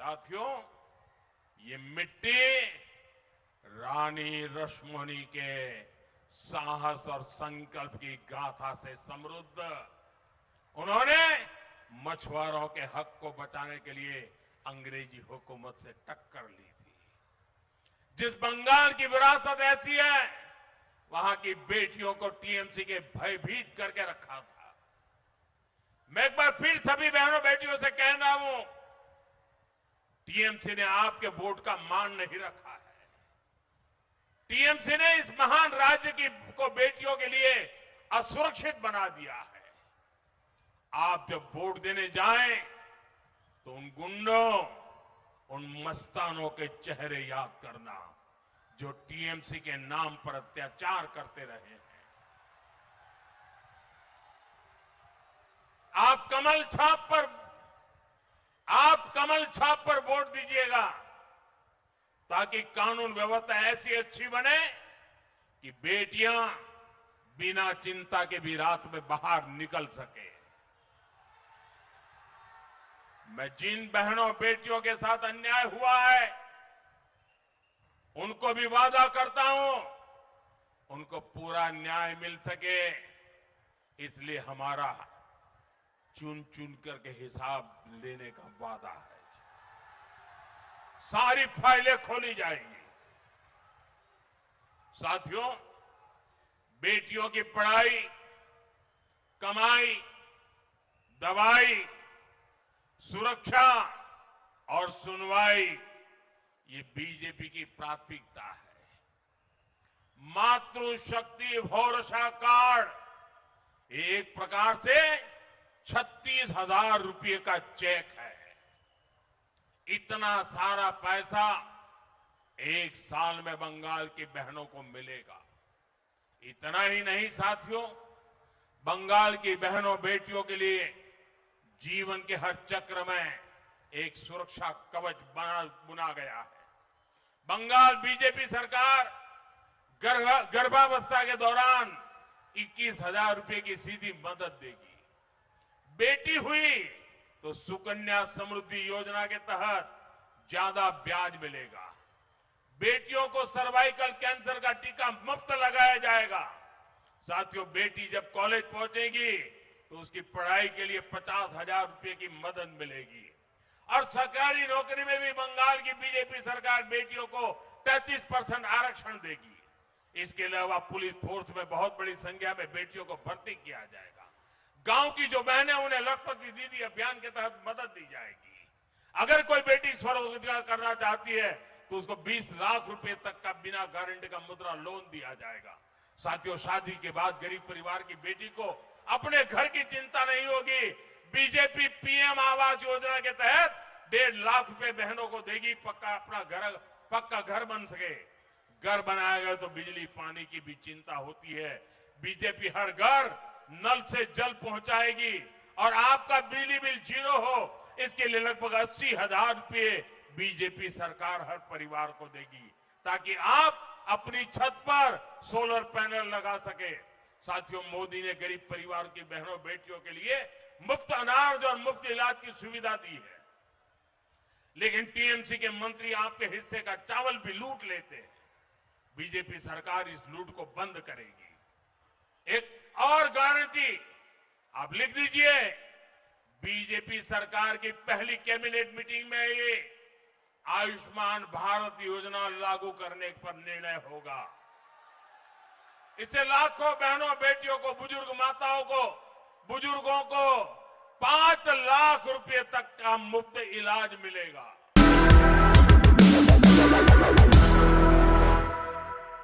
साथियों, ये मिट्टी रानी रश्मोनी के साहस और संकल्प की गाथा से समृद्ध। उन्होंने मछुआरों के हक को बचाने के लिए अंग्रेजी हुकूमत से टक्कर ली थी। जिस बंगाल की विरासत ऐसी है, वहां की बेटियों को टीएमसी के भयभीत करके रखा था। मैं एक बार फिर सभी बहनों बेटियों से कह रहा हूं, टीएमसी ने आपके वोट का मान नहीं रखा है। टीएमसी ने इस महान राज्य को बेटियों के लिए असुरक्षित बना दिया है। आप जब वोट देने जाएं तो उन गुंडों, उन मस्तानों के चेहरे याद करना जो टीएमसी के नाम पर अत्याचार करते रहे हैं। आप कमल छाप पर वोट दीजिएगा ताकि कानून व्यवस्था ऐसी अच्छी बने कि बेटियां बिना चिंता के भी रात में बाहर निकल सके। मैं जिन बहनों बेटियों के साथ अन्याय हुआ है उनको भी वादा करता हूं उनको पूरा न्याय मिल सके, इसलिए हमारा चुन चुन करके हिसाब लेने का वादा है। सारी फाइलें खोली जाएंगी। साथियों, बेटियों की पढ़ाई, कमाई, दवाई, सुरक्षा और सुनवाई ये बीजेपी की प्राथमिकता है। मातृशक्ति भरोसा कार्ड एक प्रकार से 36,000 रुपये का चेक है। इतना सारा पैसा एक साल में बंगाल की बहनों को मिलेगा। इतना ही नहीं साथियों, बंगाल की बहनों बेटियों के लिए जीवन के हर चक्र में एक सुरक्षा कवच बुना गया है। बंगाल बीजेपी सरकार गर्भावस्था के दौरान 21,000 रुपये की सीधी मदद देगी। बेटी हुई तो सुकन्या समृद्धि योजना के तहत ज्यादा ब्याज मिलेगा। बेटियों को सर्वाइकल कैंसर का टीका मुफ्त लगाया जाएगा। साथियों, बेटी जब कॉलेज पहुंचेगी तो उसकी पढ़ाई के लिए 50,000 रुपये की मदद मिलेगी। और सरकारी नौकरी में भी बंगाल की बीजेपी सरकार बेटियों को 33% आरक्षण देगी। इसके अलावा पुलिस फोर्स में बहुत बड़ी संख्या में बेटियों को भर्ती किया जाएगा। गांव की जो बहनें उन्हें लखपति दीदी अभियान के तहत मदद दी जाएगी। अगर कोई बेटी स्वरोजगार करना चाहती है तो उसको 20 लाख रुपए तक का बिना गारंटी का मुद्रा लोन दिया जाएगा। साथियों, शादी के बाद गरीब परिवार की बेटी को अपने घर की चिंता नहीं होगी। बीजेपी पीएम आवास योजना के तहत 1.5 लाख रुपए बहनों को देगी। पक्का घर बन सके। घर बनाया गया तो बिजली पानी की भी चिंता होती है। बीजेपी हर घर नल से जल पहुंचाएगी और आपका बिजली बिल 0 हो, इसके लिए लगभग 80,000 रुपये बीजेपी सरकार हर परिवार को देगी ताकि आप अपनी छत पर सोलर पैनल लगा सके। साथियों, मोदी ने गरीब परिवार की बहनों बेटियों के लिए मुफ्त अनाज और मुफ्त इलाज की सुविधा दी है। लेकिन टीएमसी के मंत्री आपके हिस्से का चावल भी लूट लेते हैं। बीजेपी सरकार इस लूट को बंद करेगी। एक और गारंटी आप लिख दीजिए, बीजेपी सरकार की पहली कैबिनेट मीटिंग में ये आयुष्मान भारत योजना लागू करने पर निर्णय होगा। इससे लाखों बहनों बेटियों को, बुजुर्ग माताओं को, बुजुर्गों को 5 लाख रुपए तक का मुफ्त इलाज मिलेगा।